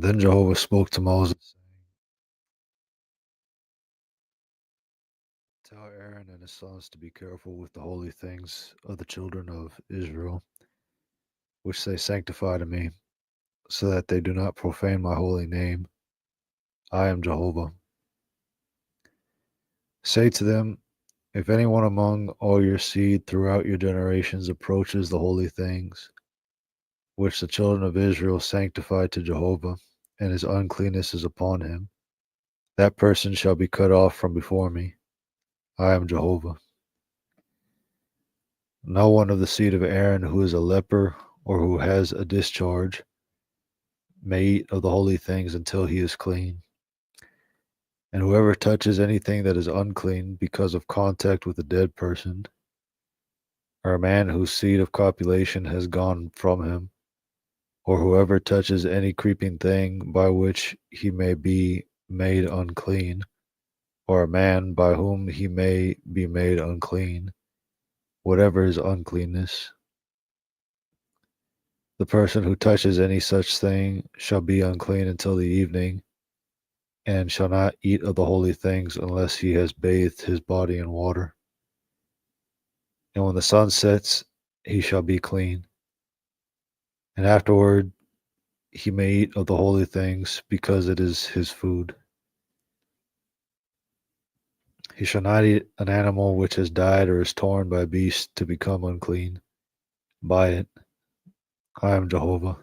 Then Jehovah spoke to Moses, saying, tell Aaron and his sons to be careful with the holy things of the children of Israel, which they sanctify to me, so that they do not profane my holy name. I am Jehovah. Say to them, if anyone among all your seed throughout your generations approaches the holy things, which the children of Israel sanctify to Jehovah, and his uncleanness is upon him, that person shall be cut off from before me. I am Jehovah. No one of the seed of Aaron who is a leper or who has a discharge may eat of the holy things until he is clean. And whoever touches anything that is unclean because of contact with a dead person, or a man whose seed of copulation has gone from him, or whoever touches any creeping thing by which he may be made unclean, or a man by whom he may be made unclean, whatever his uncleanness, the person who touches any such thing shall be unclean until the evening, and shall not eat of the holy things unless he has bathed his body in water. And when the sun sets, he shall be clean. And afterward he may eat of the holy things, because it is his food. He shall not eat an animal which has died or is torn by a beast to become unclean by it. I am Jehovah.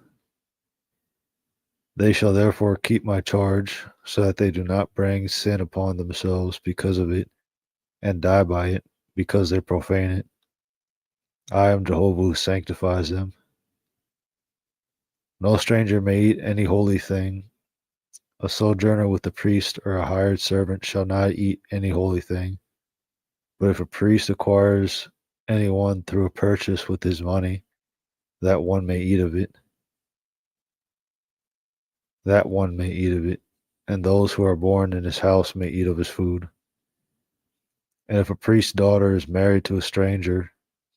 They shall therefore keep my charge, so that they do not bring sin upon themselves because of it, and die by it, because they profane it. I am Jehovah who sanctifies them. No stranger may eat any holy thing. A sojourner with a priest or a hired servant shall not eat any holy thing. But if a priest acquires anyone through a purchase with his money, that one may eat of it. That one may eat of it, and those who are born in his house may eat of his food. And if a priest's daughter is married to a stranger,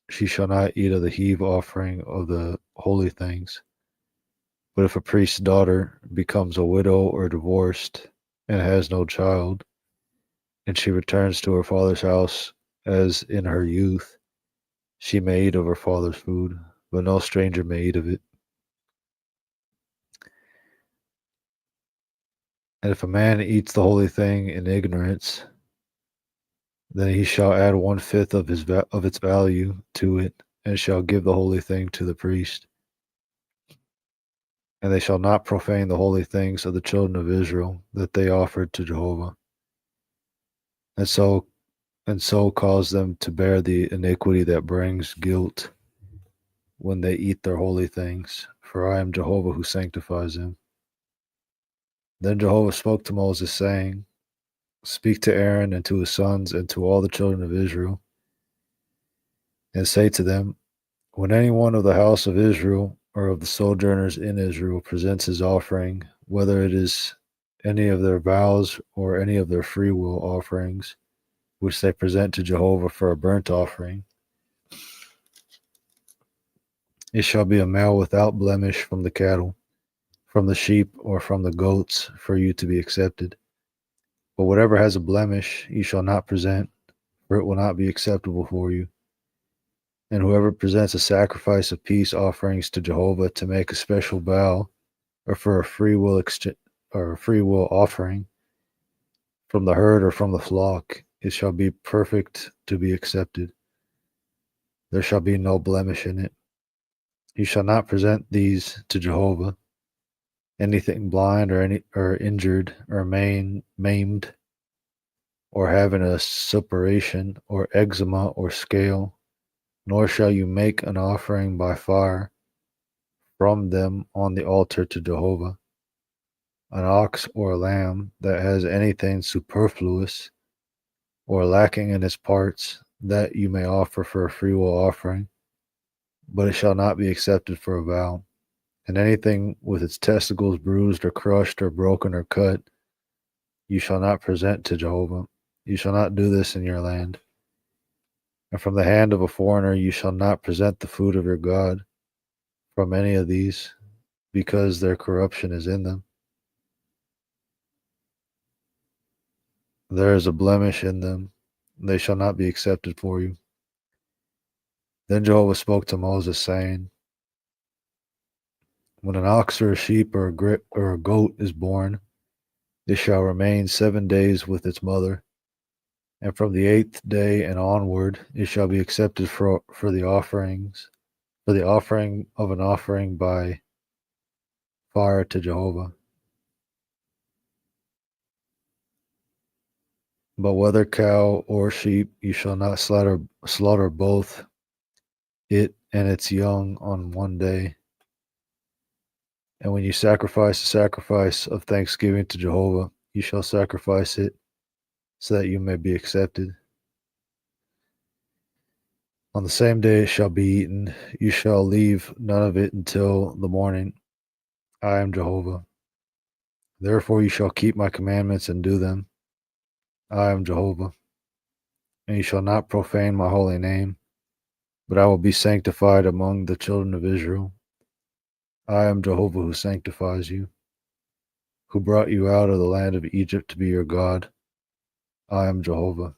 she shall not eat of the heave offering of the holy things. But if a priest's daughter becomes a widow or divorced and has no child, and she returns to her father's house as in her youth, she may eat of her father's food, but no stranger may eat of it. And if a man eats the holy thing in ignorance, then he shall add 1/5 of its value to it, and shall give the holy thing to the priest. And they shall not profane the holy things of the children of Israel that they offered to Jehovah, and so cause them to bear the iniquity that brings guilt when they eat their holy things. For I am Jehovah who sanctifies them. Then Jehovah spoke to Moses, saying, speak to Aaron and to his sons and to all the children of Israel, and say to them, when any one of the house of Israel or of the sojourners in Israel presents his offering, whether it is any of their vows or any of their free will offerings, which they present to Jehovah for a burnt offering, it shall be a male without blemish from the cattle, from the sheep, or from the goats, for you to be accepted. But whatever has a blemish you shall not present, for it will not be acceptable for you. And whoever presents a sacrifice of peace offerings to Jehovah to make a special vow, or for a free will offering from the herd or from the flock, it shall be perfect to be accepted. There shall be no blemish in it. You shall not present these to Jehovah. Anything blind or injured or maimed, or having a suppuration or eczema or scale, nor shall you make an offering by fire from them on the altar to Jehovah. An ox or a lamb that has anything superfluous or lacking in its parts, that you may offer for a freewill offering, but it shall not be accepted for a vow. And anything with its testicles bruised or crushed or broken or cut, you shall not present to Jehovah. You shall not do this in your land. And from the hand of a foreigner you shall not present the food of your God from any of these, because their corruption is in them. there is a blemish in them, they shall not be accepted for you. Then Jehovah spoke to Moses, saying, when an ox or a sheep or a goat is born, it shall remain 7 days with its mother, and from the 8th day and onward it shall be accepted for the offerings, for the offering of an offering by fire to Jehovah. But whether cow or sheep, you shall not slaughter both it and its young on one day. And when you sacrifice the sacrifice of thanksgiving to Jehovah, you shall sacrifice it so that you may be accepted. On the same day it shall be eaten. You shall leave none of it until the morning. I am Jehovah. Therefore you shall keep my commandments and do them. I am Jehovah. And you shall not profane my holy name, but I will be sanctified among the children of Israel. I am Jehovah who sanctifies you, who brought you out of the land of Egypt to be your God. I am Jehovah.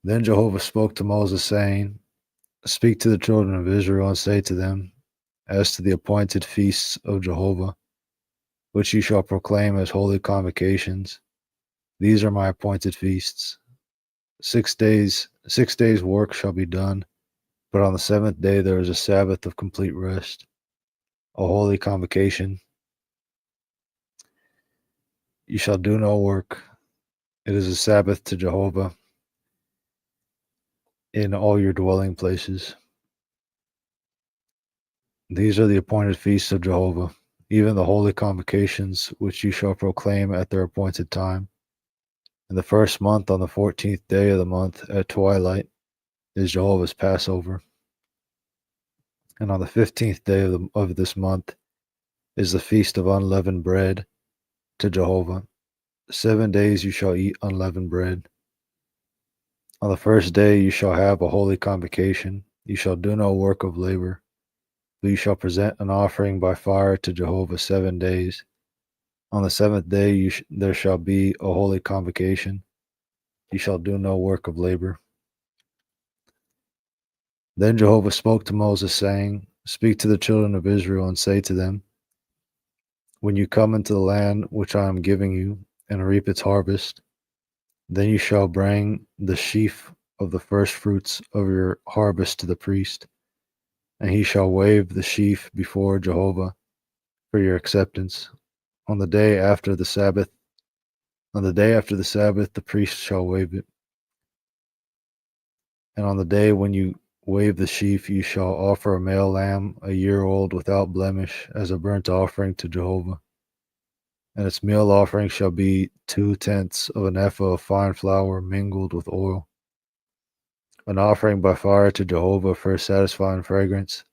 Then Jehovah spoke to Moses, saying, speak to the children of Israel and say to them, as to the appointed feasts of Jehovah, which you shall proclaim as holy convocations, these are my appointed feasts. 6 days work shall be done, but on the 7th day there is a Sabbath of complete rest, a holy convocation. You shall do no work. It is a Sabbath to Jehovah in all your dwelling places. These are the appointed feasts of Jehovah, even the holy convocations which you shall proclaim at their appointed time. In the 1st month, on the 14th day of the month at twilight, is Jehovah's Passover. And on the 15th day of this month is the feast of unleavened bread to Jehovah. 7 days you shall eat unleavened bread. On the 1st day you shall have a holy convocation. You shall do no work of labor, but you shall present an offering by fire to Jehovah 7 days. On the 7th day there shall be a holy convocation. You shall do no work of labor. Then Jehovah spoke to Moses, saying, speak to the children of Israel and say to them, when you come into the land which I am giving you, and reap its harvest, then you shall bring the sheaf of the firstfruits of your harvest to the priest, and he shall wave the sheaf before Jehovah for your acceptance. On the day after the Sabbath, the priest shall wave it. And on the day when you wave the sheaf, you shall offer a male lamb, a year old, without blemish, as a burnt offering to Jehovah. And its meal offering shall be 2/10 of an ephah of fine flour mingled with oil, an offering by fire to Jehovah for a satisfying fragrance.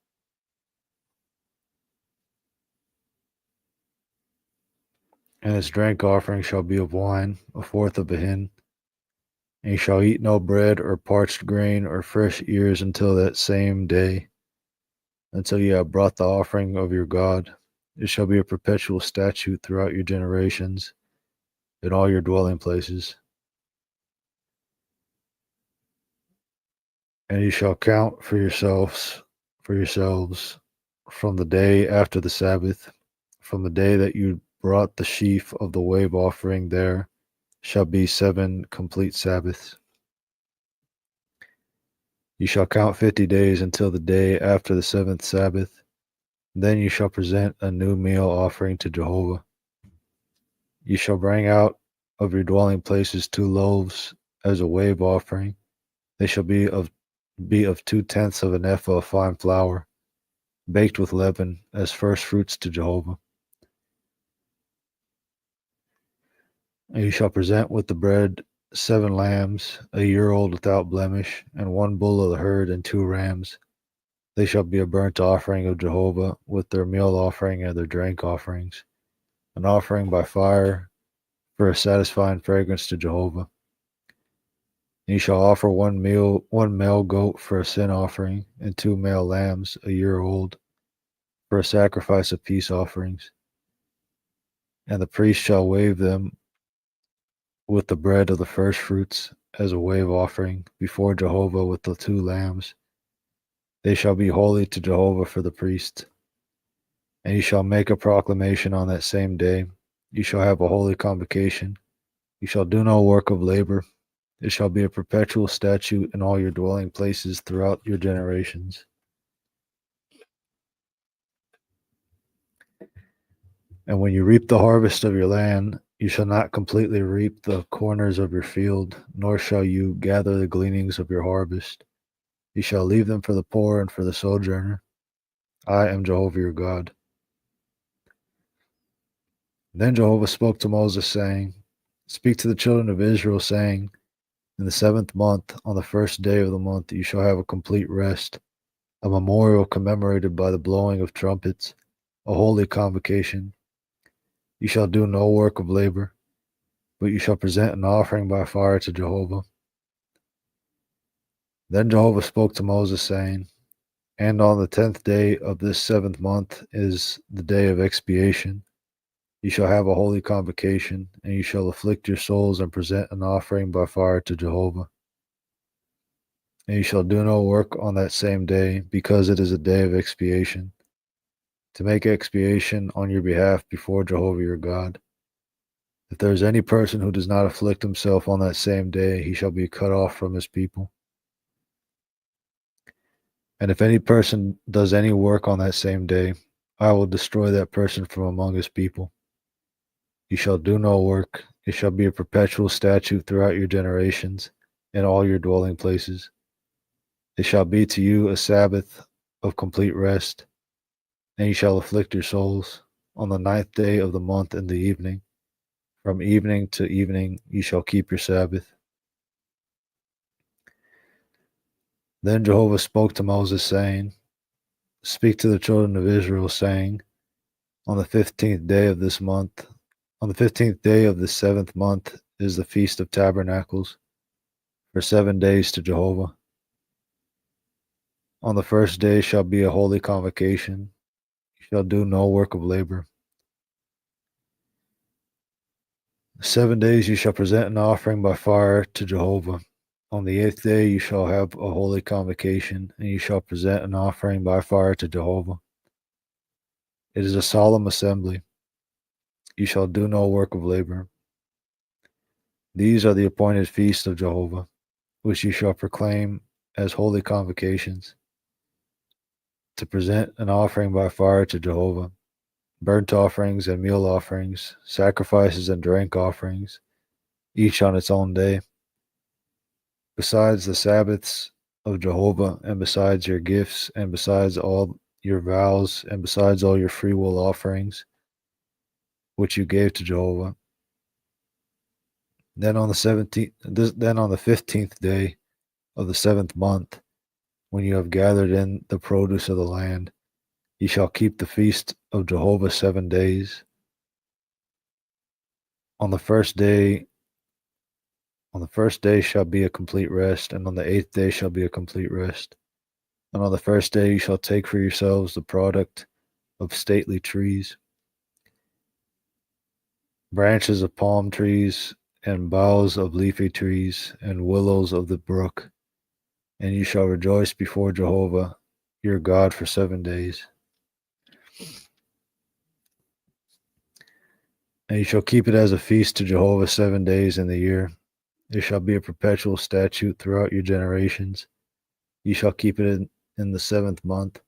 And its drink offering shall be of wine, 1/4 of a hin. And you shall eat no bread or parched grain or fresh ears until that same day, until you have brought the offering of your God. It shall be a perpetual statute throughout your generations in all your dwelling places. And you shall count for yourselves from the day after the Sabbath, from the day that you brought the sheaf of the wave offering there, shall be 7 complete Sabbaths. You shall count 50 days until the day after the 7th Sabbath. Then you shall present a new meal offering to Jehovah. You shall bring out of your dwelling places 2 loaves as a wave offering. They shall be of 2/10 of an ephah of fine flour, baked with leaven, as first fruits to Jehovah. And you shall present with the bread 7 lambs, a year old without blemish, and 1 bull of the herd, and 2 rams. They shall be a burnt offering of Jehovah, with their meal offering and their drink offerings, an offering by fire for a satisfying fragrance to Jehovah. And you shall offer one male goat for a sin offering, and 2 male lambs, a year old, for a sacrifice of peace offerings. And the priest shall wave them with the bread of the firstfruits as a wave offering before Jehovah with the 2 lambs. They shall be holy to Jehovah for the priest. And you shall make a proclamation on that same day. You shall have a holy convocation. You shall do no work of labor. It shall be a perpetual statute in all your dwelling places throughout your generations. And when you reap the harvest of your land, you shall not completely reap the corners of your field, nor shall you gather the gleanings of your harvest. You shall leave them for the poor and for the sojourner. I am Jehovah your God. Then Jehovah spoke to Moses, saying, Speak to the children of Israel, saying, In the 7th month, on the 1st day of the month, you shall have a complete rest, a memorial commemorated by the blowing of trumpets, a holy convocation. You shall do no work of labor, but you shall present an offering by fire to Jehovah. Then Jehovah spoke to Moses, saying, And on the 10th day of this 7th month is the day of expiation. You shall have a holy convocation, and you shall afflict your souls and present an offering by fire to Jehovah. And you shall do no work on that same day, because it is a day of expiation, to make expiation on your behalf before Jehovah your God. If there is any person who does not afflict himself on that same day, he shall be cut off from his people. And if any person does any work on that same day, I will destroy that person from among his people. You shall do no work. It shall be a perpetual statute throughout your generations in all your dwelling places. It shall be to you a Sabbath of complete rest, and you shall afflict your souls. On the 9th day of the month in the evening, from evening to evening, you shall keep your Sabbath. Then Jehovah spoke to Moses, saying, Speak to the children of Israel, saying, On the 15th day of this month, on the 15th day of the 7th month is the Feast of Tabernacles, for 7 days to Jehovah. On the 1st day shall be a holy convocation. You shall do no work of labor. 7 days you shall present an offering by fire to Jehovah. On the 8th day you shall have a holy convocation, and you shall present an offering by fire to Jehovah. It is a solemn assembly. You shall do no work of labor. These are the appointed feasts of Jehovah, which you shall proclaim as holy convocations, to present an offering by fire to Jehovah, burnt offerings and meal offerings, sacrifices and drink offerings, each on its own day, besides the Sabbaths of Jehovah, and besides your gifts, and besides all your vows, and besides all your freewill offerings, which you gave to Jehovah. Then on the 15th day of the 7th month, when you have gathered in the produce of the land, ye shall keep the feast of Jehovah 7 days. On the first day shall be a complete rest, and on the 8th day shall be a complete rest. And on the first day you shall take for yourselves the product of stately trees, branches of palm trees, and boughs of leafy trees, and willows of the brook. And you shall rejoice before Jehovah your God for 7 days. And you shall keep it as a feast to Jehovah 7 days in the year. It shall be a perpetual statute throughout your generations. You shall keep it in the 7th month.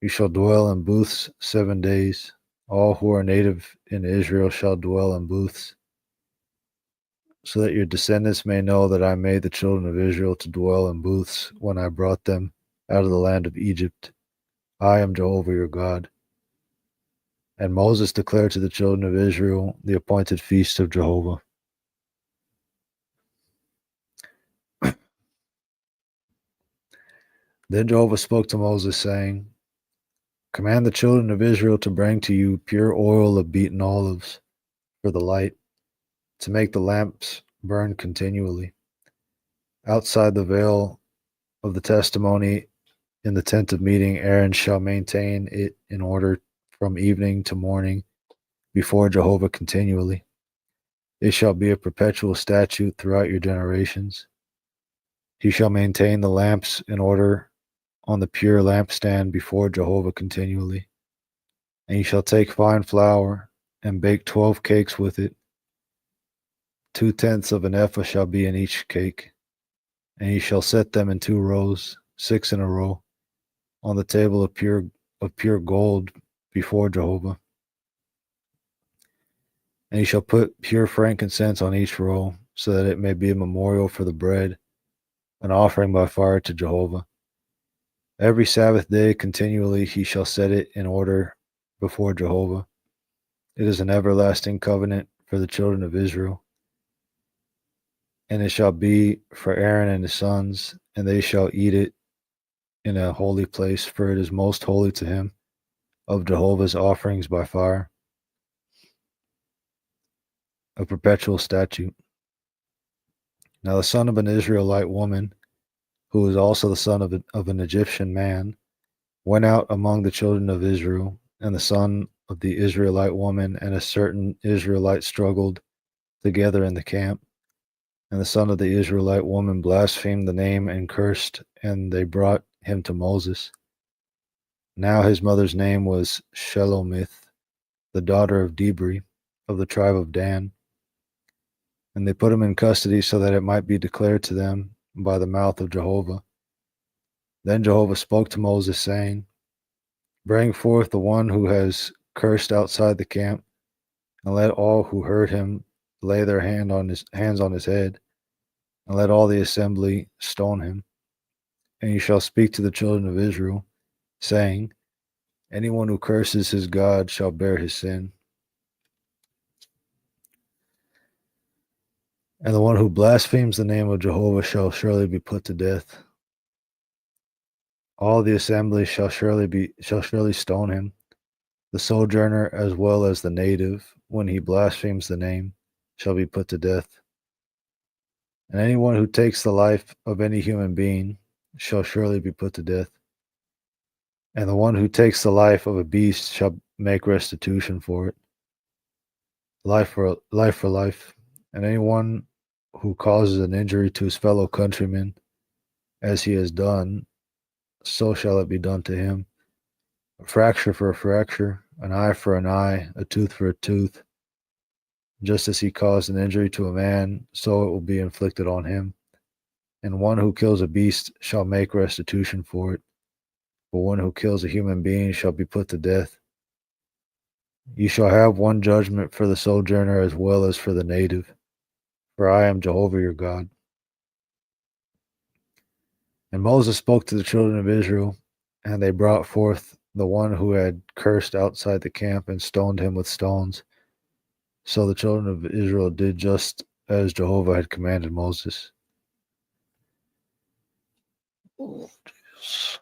You shall dwell in booths 7 days. All who are native in Israel shall dwell in booths, so that your descendants may know that I made the children of Israel to dwell in booths when I brought them out of the land of Egypt. I am Jehovah your God. And Moses declared to the children of Israel the appointed feast of Jehovah. Then Jehovah spoke to Moses, saying, Command the children of Israel to bring to you pure oil of beaten olives for the light, to make the lamps burn continually. Outside the veil of the testimony in the tent of meeting, Aaron shall maintain it in order from evening to morning, before Jehovah continually. It shall be a perpetual statute throughout your generations. He shall maintain the lamps in order on the pure lampstand before Jehovah continually. And you shall take fine flour and bake 12 cakes with it. 2/10 of an ephah shall be in each cake. And you shall set them in 2 rows, 6 in a row, on the table of pure gold before Jehovah. And you shall put pure frankincense on each row, so that it may be a memorial for the bread, an offering by fire to Jehovah. Every Sabbath day continually he shall set it in order before Jehovah. It is an everlasting covenant for the children of Israel. And it shall be for Aaron and his sons, and they shall eat it in a holy place, for it is most holy to him, of Jehovah's offerings by fire, a perpetual statute. Now the son of an Israelite woman, who is also the son of an Egyptian man, went out among the children of Israel, and the son of the Israelite woman and a certain Israelite struggled together in the camp. And the son of the Israelite woman blasphemed the name and cursed, and they brought him to Moses. Now his mother's name was Shelomith, the daughter of Dibri, of the tribe of Dan. And they put him in custody so that it might be declared to them by the mouth of Jehovah. Then Jehovah spoke to Moses, saying, Bring forth the one who has cursed outside the camp, and let all who heard him lay their hands on his head, and let all the assembly stone him. And you shall speak to the children of Israel, saying, Anyone who curses his God shall bear his sin. And the one who blasphemes the name of Jehovah shall surely be put to death. All the assembly shall surely stone him, the sojourner as well as the native, when he blasphemes the name, shall be put to death. And anyone who takes the life of any human being shall surely be put to death. And the one who takes the life of a beast shall make restitution for it. Life for life. And anyone who causes an injury to his fellow countryman, as he has done, so shall it be done to him. A fracture for a fracture, an eye for an eye, a tooth for a tooth. Just as he caused an injury to a man, so it will be inflicted on him. And one who kills a beast shall make restitution for it. But one who kills a human being shall be put to death. You shall have one judgment for the sojourner as well as for the native, for I am Jehovah your God. And Moses spoke to the children of Israel, and they brought forth the one who had cursed outside the camp and stoned him with stones. So the children of Israel did just as Jehovah had commanded Moses. Oh, Jesus.